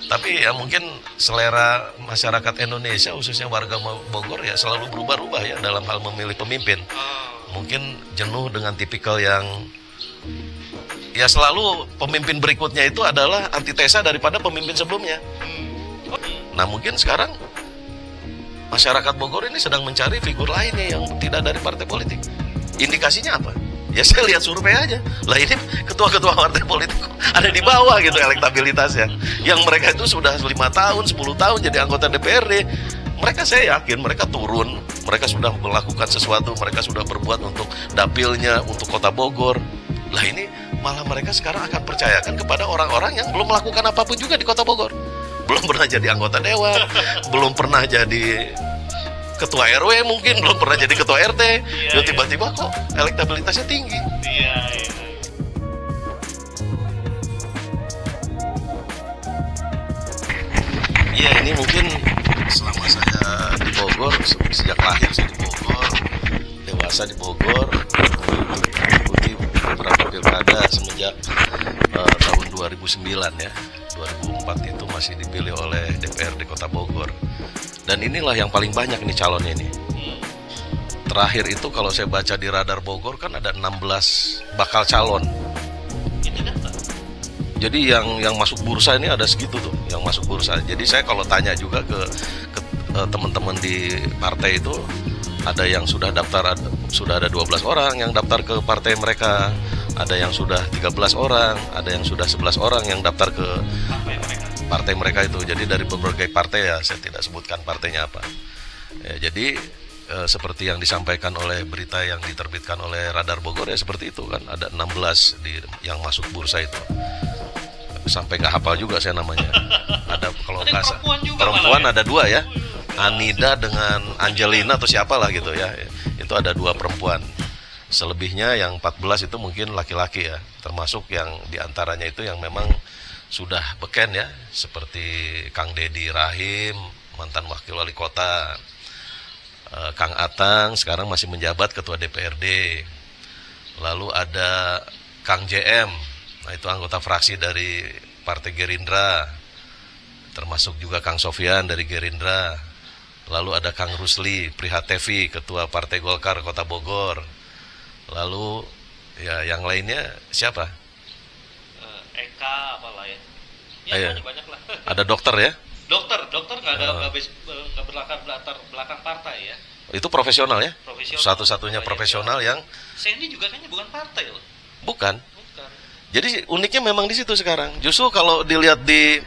Tapi ya mungkin selera masyarakat Indonesia khususnya warga Bogor ya selalu berubah-ubah ya dalam hal memilih pemimpin. Mungkin jenuh dengan tipikal yang ya selalu pemimpin berikutnya itu adalah antitesa daripada pemimpin sebelumnya. Nah mungkin sekarang masyarakat Bogor ini sedang mencari figur lainnya yang tidak dari partai politik. Indikasinya apa? Ya saya lihat survei aja. Lah ini ketua-ketua partai politik ada di bawah gitu elektabilitasnya. Yang mereka itu sudah 5 tahun, 10 tahun jadi anggota DPRD. Mereka saya yakin mereka turun. Mereka sudah melakukan sesuatu. Mereka sudah berbuat untuk dapilnya, untuk kota Bogor. Lah ini malah mereka sekarang akan percayakan kepada orang-orang yang belum melakukan apapun juga di kota Bogor. Belum pernah jadi anggota dewan. Belum pernah jadi ketua RW mungkin, belum pernah jadi ketua RT. Ya tiba-tiba kok elektabilitasnya tinggi. Iya, ini mungkin selama saya di Bogor, sejak lahir saya di Bogor, dewasa di Bogor, mengikuti beberapa pilkada semenjak tahun 2009 ya. 2004 itu masih dipilih oleh DPRD Kota Bogor. Dan inilah yang paling banyak nih calonnya ini. Terakhir itu kalau saya baca di radar Bogor kan ada 16 bakal calon. Jadi yang masuk bursa ini ada segitu tuh, yang masuk bursa. Jadi saya kalau tanya juga ke teman-teman di partai itu, ada yang sudah daftar, sudah ada 12 orang yang daftar ke partai mereka. Ada yang sudah 13 orang, ada yang sudah 11 orang yang daftar ke partai mereka itu. Jadi dari berbagai partai ya, saya tidak sebutkan partainya apa. Ya, jadi seperti yang disampaikan oleh berita yang diterbitkan oleh Radar Bogor ya seperti itu kan. Ada 16 yang masuk bursa itu. Sampai nggak hafal juga saya namanya. Ada kalau nggak perempuan ya? Ada 2 ya. Anida dengan Angelina atau siapalah gitu ya. Itu ada 2 perempuan. Selebihnya yang 14 itu mungkin laki-laki ya. Termasuk yang diantaranya itu yang memang sudah beken ya, seperti Kang Deddy Rahim, mantan wakil wali kota, Kang Atang sekarang masih menjabat ketua DPRD, lalu ada Kang JM, nah itu anggota fraksi dari Partai Gerindra, termasuk juga Kang Sofyan dari Gerindra, lalu ada Kang Rusli Prihatevi, ketua Partai Golkar Kota Bogor, lalu ya yang lainnya siapa? Eka apalah ya. Banyak lah. Ada dokter ya? Dokter nggak berlatar belakang partai ya. Itu profesional ya? Profesional. Satu-satunya profesional yang Sandy juga kayaknya bukan partai loh. Bukan. Jadi uniknya memang di situ sekarang. Justru kalau dilihat di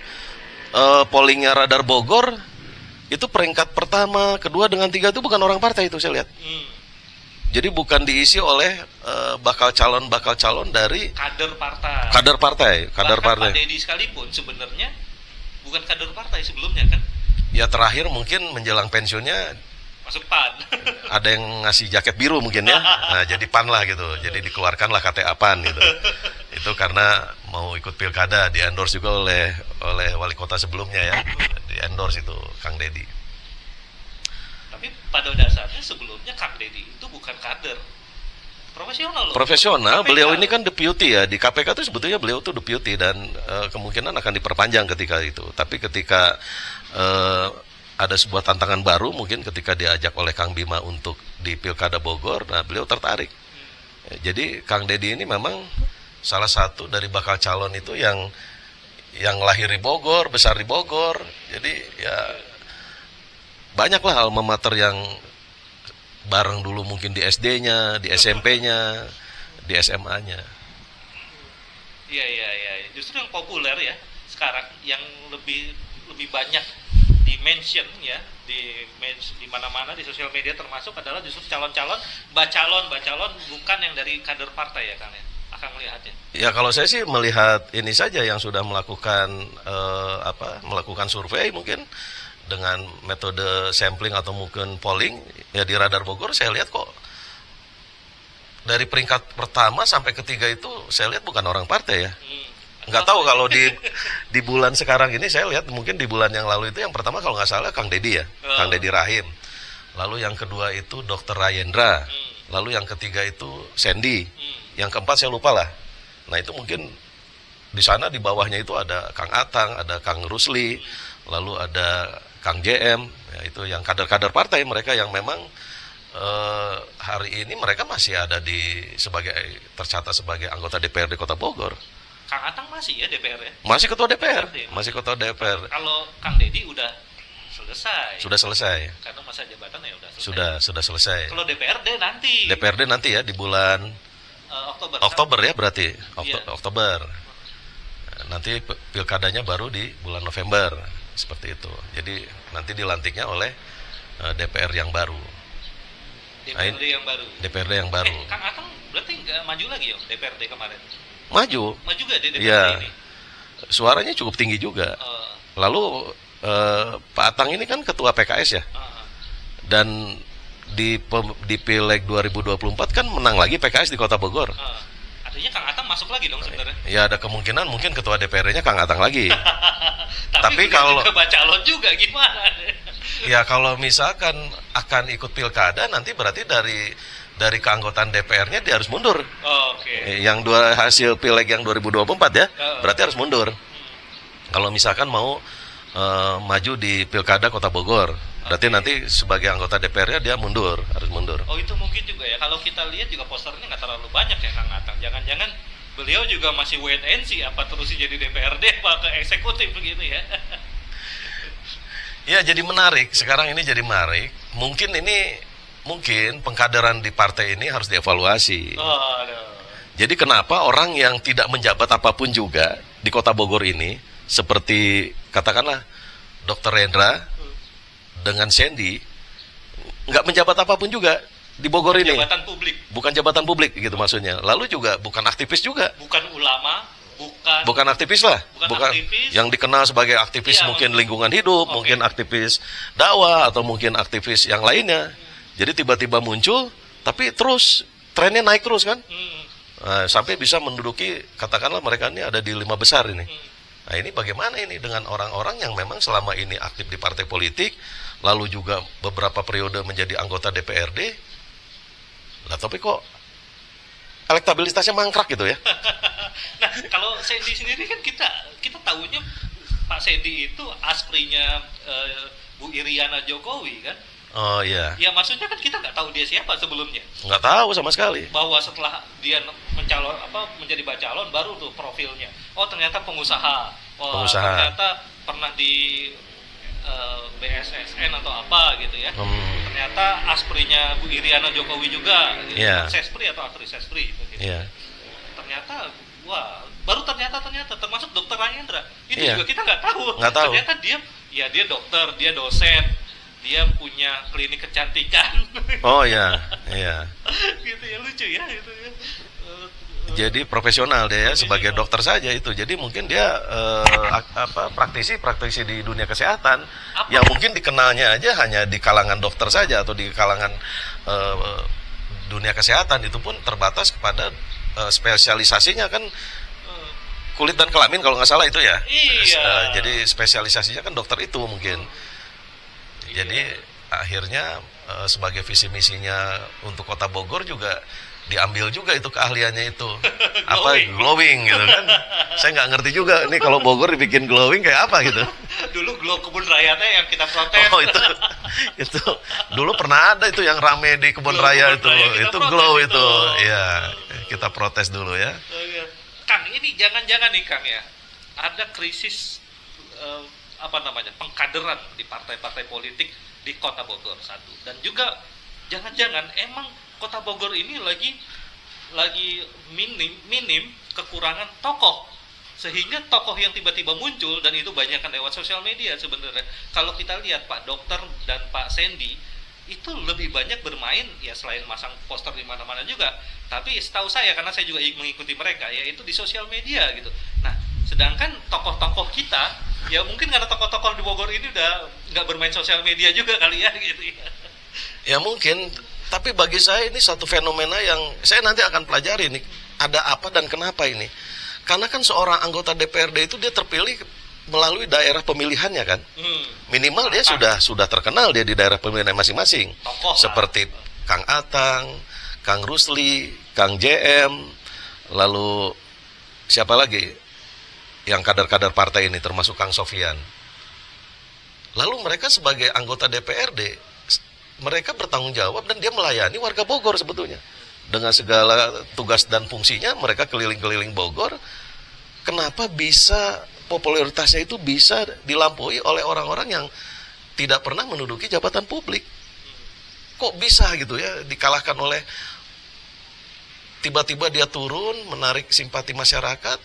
pollingnya Radar Bogor, itu peringkat pertama, kedua dengan 3 itu bukan orang partai itu saya lihat. Jadi bukan diisi oleh bakal calon dari kader partai. Kader partai. Pak Deddy sekalipun sebenarnya bukan kader partai sebelumnya kan? Ya terakhir mungkin menjelang pensiunnya masuk PAN. Ada yang ngasih jaket biru mungkin ya. Nah, jadi PAN lah gitu. Jadi dikeluarkanlah KTA PAN gitu. Itu karena mau ikut pilkada, di-endorse juga oleh wali kota sebelumnya ya. Di-endorse itu Kang Deddy. Tapi pada dasarnya sebelumnya Kang Deddy itu bukan kader. Profesional loh. Profesional, beliau ini kan deputy ya. Di KPK itu sebetulnya beliau tuh deputy dan kemungkinan akan diperpanjang ketika itu. Tapi ketika ada sebuah tantangan baru mungkin ketika diajak oleh Kang Bima untuk di Pilkada Bogor, nah beliau tertarik. Jadi Kang Deddy ini memang salah satu dari bakal calon itu yang lahir di Bogor, besar di Bogor. Jadi ya banyaklah alma mater yang bareng dulu mungkin di SD-nya, di SMP-nya, di SMA-nya. Iya. Justru yang populer ya sekarang yang lebih banyak di-mention ya di mana-mana di sosial media termasuk adalah justru calon-calon bacalon bukan yang dari kader partai ya Kang ya. Akan melihatnya. Ya kalau saya sih melihat ini saja yang sudah melakukan melakukan survei mungkin dengan metode sampling atau mungkin polling ya di Radar Bogor saya lihat kok dari peringkat pertama sampai ketiga itu saya lihat bukan orang partai ya. Nggak tahu kalau di bulan sekarang ini saya lihat mungkin di bulan yang lalu itu yang pertama kalau nggak salah Kang Deddy ya, Kang Deddy Rahim. Lalu yang kedua itu Dr. Rayendra. Lalu yang ketiga itu Sandy. Yang keempat saya lupa lah. Nah itu mungkin di sana di bawahnya itu ada Kang Atang, ada Kang Rusli, lalu ada Kang JM, ya, itu yang kader-kader partai mereka yang memang hari ini mereka masih ada tercatat sebagai anggota DPRD Kota Bogor. Kang Atang masih ya DPR ya? Masih ketua DPR, masih ketua DPR. Kalau Kang Deddy udah selesai. Sudah selesai. Karena masa jabatan ya udah selesai. Sudah selesai. Kalau DPRD nanti ya di bulan Oktober ya berarti. Iya. Oktober. Nanti pilkadanya baru di bulan November seperti itu. Jadi nanti dilantiknya oleh DPR yang baru. DPRD yang baru. Kang Atang berarti nggak maju lagi ya DPRD kemarin? Maju juga di DPRD ya, ini. Suaranya cukup tinggi juga. Lalu Pak Atang ini kan ketua PKS ya. Dan di Pileg 2024 kan menang lagi PKS di Kota Bogor. Artinya Kang Atang masuk lagi dong sebenarnya. Ya ada kemungkinan mungkin ketua DPRD-nya Kang Atang lagi. Tapi kalau juga calon juga gimana? Ya kalau misalkan akan ikut pilkada nanti berarti dari keanggotaan DPR-nya dia harus mundur. Oke. Yang hasil Pileg yang 2024 ya, berarti harus mundur. Kalau misalkan mau maju di pilkada Kota Bogor, berarti nanti sebagai anggota DPR-nya dia harus mundur. Oh itu mungkin juga ya. Kalau kita lihat juga posternya nggak terlalu banyak ya Kang Atang. Jangan-jangan beliau juga masih wait and see apa terus jadi DPRD apa ke eksekutif begitu ya. Ya jadi menarik. Sekarang ini jadi menarik. Mungkin pengkaderan di partai ini harus dievaluasi. Jadi kenapa orang yang tidak menjabat apapun juga di Kota Bogor ini, seperti katakanlah Dr. Rendra dengan Sandy, nggak menjabat apapun juga di Bogor ini. Bukan jabatan publik gitu maksudnya. Lalu juga bukan aktivis juga. Bukan ulama, bukan aktivis lah. Bukan aktivis. Yang dikenal sebagai aktivis mungkin lingkungan hidup, mungkin aktivis dakwah atau mungkin aktivis yang lainnya. Jadi tiba-tiba muncul, tapi terus trennya naik terus kan. Nah, sampai bisa menduduki, katakanlah mereka ini ada di 5 besar ini. Nah ini bagaimana ini dengan orang-orang yang memang selama ini aktif di partai politik, lalu juga beberapa periode menjadi anggota DPRD, lah tapi kok elektabilitasnya mangkrak gitu ya. Nah kalau Sandy sendiri kan kita tahunya Pak Sandy itu asprinya Bu Iriana Jokowi kan. Oh iya. Ya maksudnya kan kita nggak tahu dia siapa sebelumnya. Nggak tahu sama sekali. Bahwa setelah dia menjadi bacalon baru tuh profilnya. Oh ternyata pengusaha. Oh ternyata pernah di BSSN atau apa gitu ya. Ternyata asprinya Bu Iriana Jokowi juga. Gitu. Yeah. Sespri atau aktris Sespri. Gitu. Yeah. Ternyata baru ternyata termasuk Dokter Rayendra. Itu yeah. juga kita nggak tahu. Nggak tahu. Ternyata dia dokter, dia dosen. Dia punya klinik kecantikan. Oh iya. Gitu ya, lucu ya gitu ya. Jadi profesional dia ya, sebagai dokter saja itu. Jadi mungkin dia praktisi di dunia kesehatan yang mungkin dikenalnya aja hanya di kalangan dokter saja atau di kalangan dunia kesehatan, itu pun terbatas kepada spesialisasinya kan kulit dan kelamin kalau nggak salah itu ya. Iya. Jadi spesialisasinya kan dokter itu mungkin. Jadi akhirnya sebagai visi misinya untuk Kota Bogor juga diambil juga itu keahliannya itu. Glowing gitu kan. Saya nggak ngerti juga nih kalau Bogor dibikin glowing kayak apa gitu. Dulu glow kebun rayanya yang kita protes. Oh itu dulu pernah ada itu yang rame di kebun raya itu. Itu glow itu. Iya, kita protes dulu ya. Kang, ini jangan-jangan nih Kang ya. Ada krisis pengkaderan di partai-partai politik di Kota Bogor satu, dan juga jangan-jangan emang Kota Bogor ini lagi minim kekurangan tokoh, sehingga tokoh yang tiba-tiba muncul dan itu banyak kan lewat sosial media sebenarnya. Kalau kita lihat Pak Dokter dan Pak Sandy itu lebih banyak bermain ya selain masang poster di mana-mana juga, tapi setahu saya karena saya juga mengikuti mereka yaitu di sosial media gitu. Nah sedangkan tokoh-tokoh kita ya mungkin karena tokoh-tokoh di Bogor ini udah nggak bermain sosial media juga kali ya gitu ya. Ya mungkin, tapi bagi saya ini satu fenomena yang saya nanti akan pelajari nih, ada apa dan kenapa ini. Karena kan seorang anggota DPRD itu dia terpilih melalui daerah pemilihannya kan. Minimal dia sudah terkenal dia di daerah pemilihan masing-masing. Seperti Kang Atang, Kang Rusli, Kang JM, lalu siapa lagi? yang kader-kader partai ini termasuk Kang Sofyan. Lalu mereka sebagai anggota DPRD, mereka bertanggung jawab dan dia melayani warga Bogor sebetulnya. Dengan segala tugas dan fungsinya mereka keliling-keliling Bogor. Kenapa bisa popularitasnya itu bisa dilampaui oleh orang-orang yang tidak pernah menduduki jabatan publik? Kok bisa gitu ya dikalahkan oleh tiba-tiba dia turun menarik simpati masyarakat,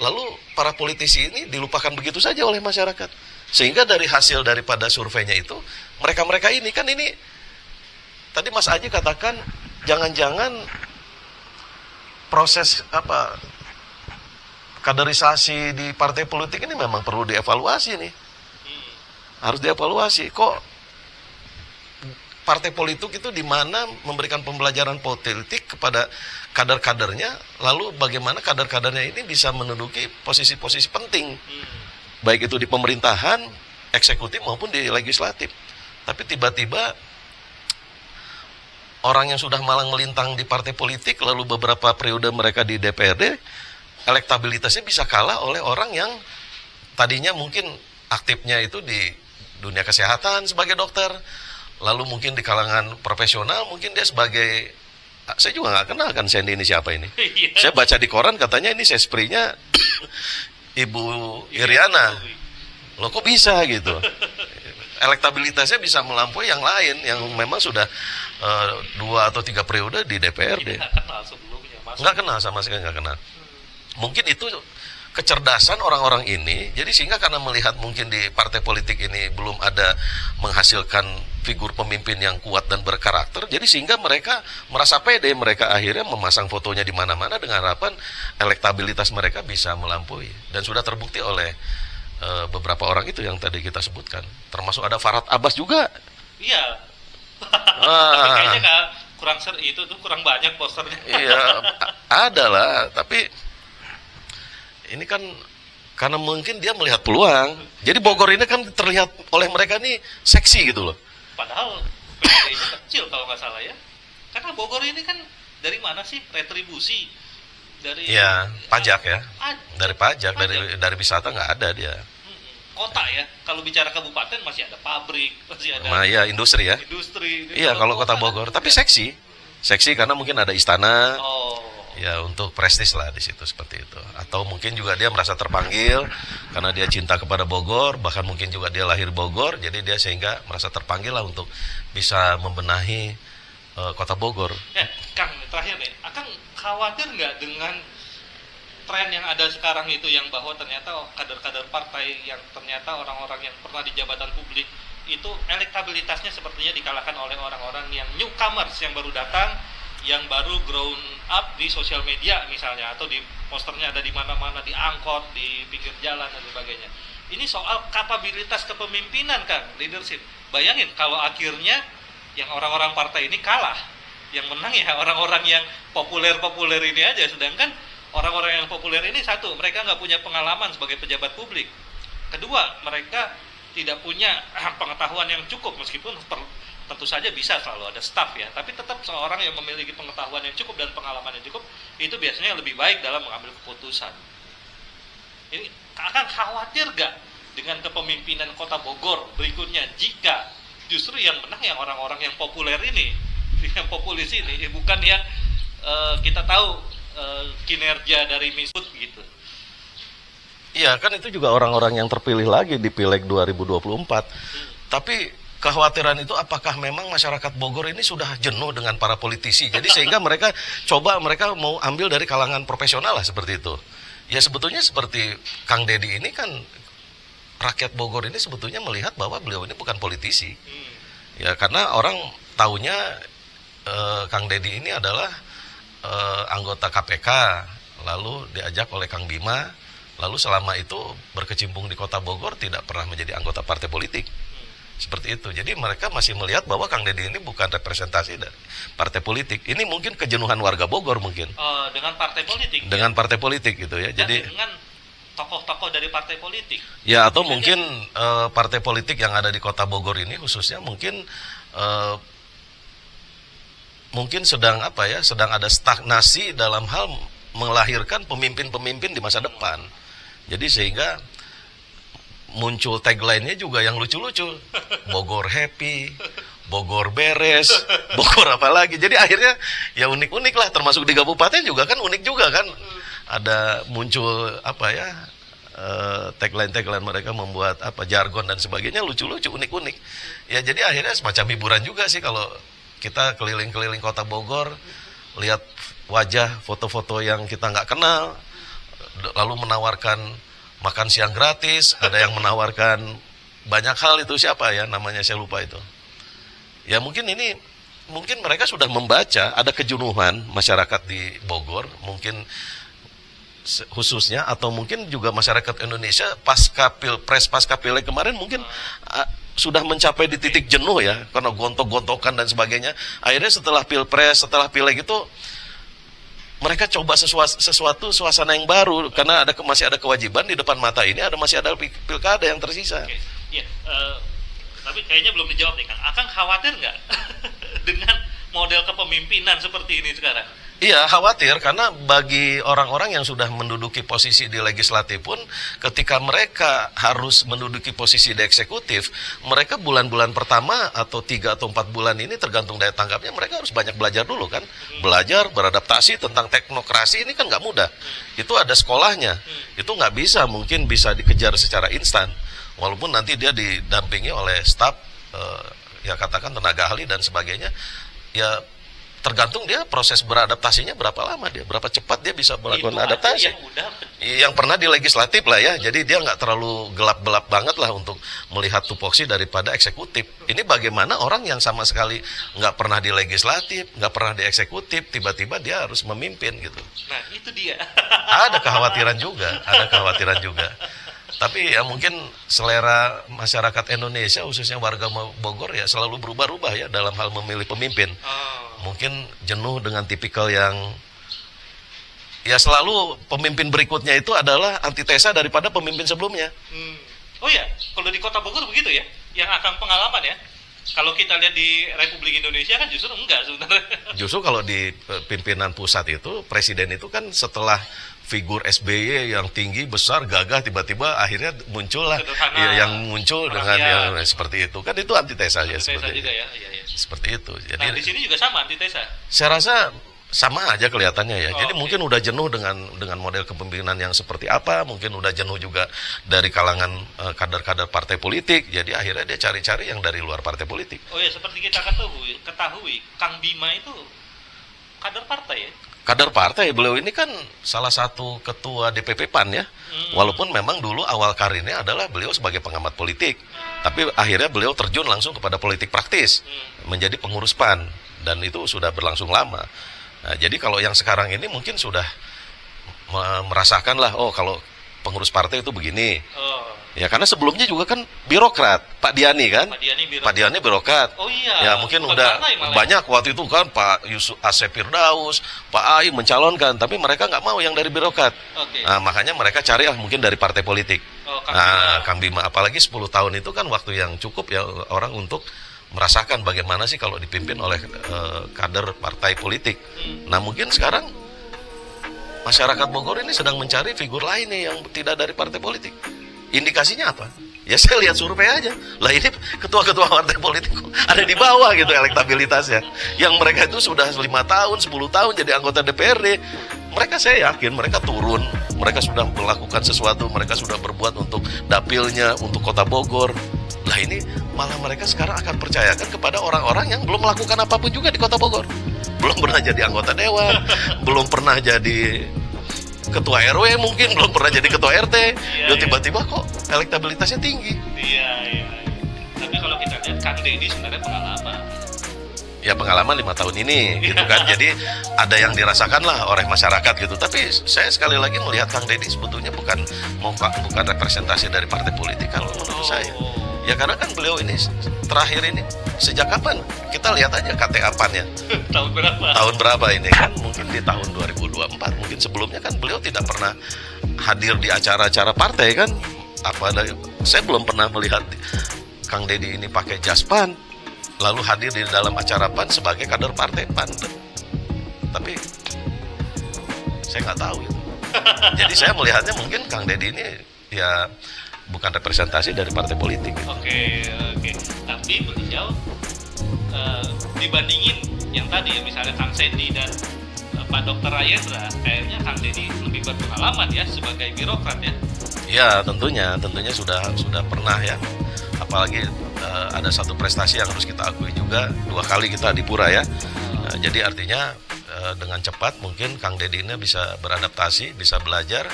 lalu para politisi ini dilupakan begitu saja oleh masyarakat. Sehingga dari hasil daripada surveinya itu, mereka-mereka ini kan ini tadi Mas Aji katakan jangan-jangan proses kaderisasi di partai politik ini memang perlu dievaluasi nih. Harus dievaluasi. Kok partai politik itu di mana memberikan pembelajaran politik kepada kader-kadernya, lalu bagaimana kader-kadernya ini bisa menduduki posisi-posisi penting. Baik itu di pemerintahan, eksekutif maupun di legislatif. Tapi tiba-tiba orang yang sudah malang melintang di partai politik, lalu beberapa periode mereka di DPRD, elektabilitasnya bisa kalah oleh orang yang tadinya mungkin aktifnya itu di dunia kesehatan sebagai dokter, lalu mungkin di kalangan profesional, mungkin dia sebagai, saya juga nggak kenal kan Sandy ini siapa ini. Saya baca di koran katanya ini sesprinya Ibu Iriana. Loh kok bisa gitu? Elektabilitasnya bisa melampaui yang lain yang memang sudah 2 atau 3 periode di DPRD. Nggak kenal sama sekali, nggak kenal. Mungkin itu kecerdasan orang-orang ini, jadi sehingga karena melihat mungkin di partai politik ini belum ada menghasilkan figur pemimpin yang kuat dan berkarakter, jadi sehingga mereka merasa pede, mereka akhirnya memasang fotonya di mana-mana dengan harapan elektabilitas mereka bisa melampaui. Dan sudah terbukti oleh beberapa orang itu yang tadi kita sebutkan, termasuk ada Farhad Abbas juga. Iya. Tapi kayaknya nggak kurang banyak posternya. Iya, ada lah, tapi ini kan karena mungkin dia melihat peluang. Jadi Bogor ini kan terlihat oleh mereka ini seksi gitu loh. Padahal PDI itu kecil kalau nggak salah ya. Karena Bogor ini kan dari mana sih retribusi? Dari pajak ya. Dari pajak, dari wisata nggak ada dia. Kota ya, kalau bicara kabupaten masih ada pabrik, masih ada industri ya. Iya, kalau kota Bogor, tapi seksi. Seksi karena mungkin ada istana. Ya untuk prestis lah di situ seperti itu. Atau mungkin juga dia merasa terpanggil karena dia cinta kepada Bogor, bahkan mungkin juga dia lahir Bogor, jadi dia sehingga merasa terpanggil lah untuk bisa membenahi kota Bogor. Kang, terakhir nih, Akang khawatir nggak dengan tren yang ada sekarang itu, yang bahwa ternyata kader-kader partai yang ternyata orang-orang yang pernah di jabatan publik itu elektabilitasnya sepertinya dikalahkan oleh orang-orang yang newcomers yang baru datang, yang baru grown up di sosial media misalnya, atau di posternya ada di mana-mana, di angkot, di pinggir jalan dan sebagainya. Ini soal kapabilitas kepemimpinan kan, leadership. Bayangin kalau akhirnya yang orang-orang partai ini kalah, yang menang ya orang-orang yang populer-populer ini aja, sedangkan orang-orang yang populer ini satu, mereka nggak punya pengalaman sebagai pejabat publik. Kedua, mereka tidak punya pengetahuan yang cukup, meskipun tentu saja bisa selalu ada staff ya, tapi tetap seorang yang memiliki pengetahuan yang cukup dan pengalaman yang cukup itu biasanya lebih baik dalam mengambil keputusan. Ini akan khawatir gak dengan kepemimpinan kota Bogor berikutnya jika justru yang menang yang orang-orang yang populer ini, yang populis ini, bukan yang kita tahu kinerja dari Misut gitu. Iya kan, itu juga orang-orang yang terpilih lagi di Pileg 2024. Tapi kekhawatiran itu apakah memang masyarakat Bogor ini sudah jenuh dengan para politisi, jadi sehingga mereka mau ambil dari kalangan profesional lah seperti itu. Ya sebetulnya seperti Kang Deddy ini kan, rakyat Bogor ini sebetulnya melihat bahwa beliau ini bukan politisi. Ya karena orang taunya Kang Deddy ini adalah anggota KPK, lalu diajak oleh Kang Bima, lalu selama itu berkecimpung di kota Bogor, tidak pernah menjadi anggota partai politik. Seperti itu. Jadi mereka masih melihat bahwa Kang Deddy ini bukan representasi dari partai politik. Ini mungkin kejenuhan warga Bogor mungkin. Dengan partai politik. Dengan partai politik gitu ya. Jadi dengan tokoh-tokoh dari partai politik. Ya atau mungkin partai politik yang ada di kota Bogor ini khususnya mungkin sedang sedang ada stagnasi dalam hal melahirkan pemimpin-pemimpin di masa depan. Jadi sehingga muncul tagline-nya juga yang lucu-lucu. Bogor happy, Bogor beres, Bogor apa lagi. Jadi akhirnya ya unik-unik lah, termasuk di kabupaten juga kan unik juga kan. Ada muncul apa ya, tagline mereka membuat apa jargon dan sebagainya lucu-lucu, unik-unik. Ya jadi akhirnya semacam hiburan juga sih kalau kita keliling-keliling kota Bogor, lihat wajah foto-foto yang kita nggak kenal, lalu menawarkan makan siang gratis, ada yang menawarkan banyak hal. Itu siapa ya namanya, saya lupa itu. Ya mungkin mereka sudah membaca ada kejenuhan masyarakat di Bogor, mungkin khususnya, atau mungkin juga masyarakat Indonesia pasca pilpres, pasca pileg kemarin mungkin sudah mencapai di titik jenuh ya, karena gontok-gontokan dan sebagainya. Akhirnya setelah pilpres, setelah pileg itu mereka coba sesuatu suasana yang baru, karena masih ada kewajiban di depan mata ini, masih ada pilkada yang tersisa. Oke. Ya, tapi kayaknya belum dijawab nih Kang. Akang khawatir nggak dengan model kepemimpinan seperti ini sekarang? Iya, khawatir, karena bagi orang-orang yang sudah menduduki posisi di legislatif pun, ketika mereka harus menduduki posisi di eksekutif, mereka bulan-bulan pertama atau 3 atau 4 bulan ini tergantung daya tanggapnya, mereka harus banyak belajar dulu kan. Belajar, beradaptasi tentang teknokrasi ini kan nggak mudah. Itu ada sekolahnya. Itu nggak bisa, mungkin bisa dikejar secara instan. Walaupun nanti dia didampingi oleh staf, ya katakan tenaga ahli dan sebagainya, ya tergantung dia proses beradaptasinya berapa lama dia, berapa cepat dia bisa melakukan adaptasi. Yang pernah di legislatif lah ya, jadi dia nggak terlalu gelap-gelap banget lah untuk melihat tupoksi daripada eksekutif. Ini bagaimana orang yang sama sekali nggak pernah di legislatif, nggak pernah di eksekutif, tiba-tiba dia harus memimpin gitu. Nah itu dia. Ada kekhawatiran juga. Tapi ya mungkin selera masyarakat Indonesia, khususnya warga Bogor ya selalu berubah-ubah ya dalam hal memilih pemimpin. Mungkin jenuh dengan tipikal yang ya selalu pemimpin berikutnya itu adalah antitesa daripada pemimpin sebelumnya. Oh ya, kalau di kota Bogor begitu ya, yang akan pengalaman ya. Kalau kita lihat di Republik Indonesia kan justru enggak sebenarnya. Justru kalau di pimpinan pusat itu, presiden itu kan setelah figur SBY yang tinggi, besar, gagah, tiba-tiba akhirnya muncullah yang muncul dengan yang seperti itu. Kan itu antitesa ya seperti juga ya. Iya. Seperti itu. Jadi nah, di sini juga sama antitesa. Saya rasa sama aja kelihatannya ya. Jadi mungkin udah jenuh dengan model kepemimpinan yang seperti apa, mungkin udah jenuh juga dari kalangan kader-kader partai politik. Jadi akhirnya dia cari-cari yang dari luar partai politik. Oh ya, seperti kita ketahui Kang Bima itu kader partai ya. Kader partai, beliau ini kan salah satu ketua DPP PAN ya. Walaupun memang dulu awal karirnya adalah beliau sebagai pengamat politik, tapi akhirnya beliau terjun langsung kepada politik praktis, menjadi pengurus PAN, dan itu sudah berlangsung lama. Nah, jadi kalau yang sekarang ini mungkin sudah merasakan lah, oh kalau pengurus partai itu begini. Ya karena sebelumnya juga kan birokrat, Pak Diani kan? Pak Diani birokrat. Oh iya. Ya mungkin udah banyak waktu itu kan Pak Yusuf Asep Firdaus, Pak Ai mencalonkan, tapi mereka nggak mau yang dari birokrat. Nah makanya mereka cari mungkin dari partai politik. Kang Bima, apalagi 10 tahun itu kan waktu yang cukup ya orang untuk merasakan bagaimana sih kalau dipimpin oleh kader partai politik. Nah mungkin sekarang masyarakat Bogor ini sedang mencari figur lain nih yang tidak dari partai politik. Indikasinya apa? Ya saya lihat survei aja. Lah ini ketua-ketua partai politik ada di bawah gitu elektabilitasnya. Yang mereka itu sudah 5 tahun, 10 tahun jadi anggota DPRD. Mereka saya yakin mereka turun. Mereka sudah melakukan sesuatu, mereka sudah berbuat untuk dapilnya, untuk kota Bogor. Lah ini malah mereka sekarang akan percayakan kepada orang-orang yang belum melakukan apapun juga di kota Bogor. Belum pernah jadi anggota dewan, belum pernah jadi ketua RW, mungkin belum pernah jadi ketua RT. Tiba-tiba kok elektabilitasnya tinggi. Iya. Tapi kalau kita lihat Kang Deddy sebenarnya pengalaman. Ya pengalaman 5 tahun ini gitu kan. Jadi ada yang dirasakan lah oleh masyarakat gitu. Tapi saya sekali lagi melihat Kang Deddy sebetulnya bukan representasi dari partai politik kalau menurut saya. Ya karena kan beliau ini terakhir ini sejak kapan? Kita lihat aja KTA PAN-nya. Tahun berapa ini kan? Mungkin di tahun 2024. Mungkin sebelumnya kan beliau tidak pernah hadir di acara-acara partai kan? Saya belum pernah melihat Kang Deddy ini pakai jas PAN lalu hadir di dalam acara PAN sebagai kader partai PAN. Tapi saya nggak tahu itu. Jadi saya melihatnya mungkin Kang Deddy ini ya bukan representasi dari partai politik. Oke, oke. Tapi beliau dibandingin yang tadi ya, misalnya Kang Sandy dan Pak Dr. Rayendra, kayaknya Kang Deddy lebih berpengalaman ya sebagai birokrat ya. Ya tentunya sudah pernah ya. Apalagi ada satu prestasi yang harus kita akui juga, 2 kali kita adipura ya. Jadi artinya dengan cepat mungkin Kang Deddy ini bisa beradaptasi, bisa belajar.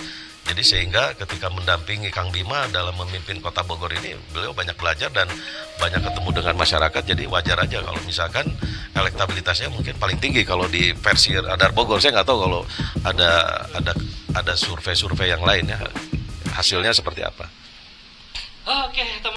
Jadi sehingga ketika mendampingi Kang Bima dalam memimpin Kota Bogor ini, beliau banyak belajar dan banyak ketemu dengan masyarakat. Jadi wajar aja kalau misalkan elektabilitasnya mungkin paling tinggi kalau di versi Radar Bogor. Saya nggak tahu kalau ada survei-survei yang lain ya, hasilnya seperti apa. Oke, teman.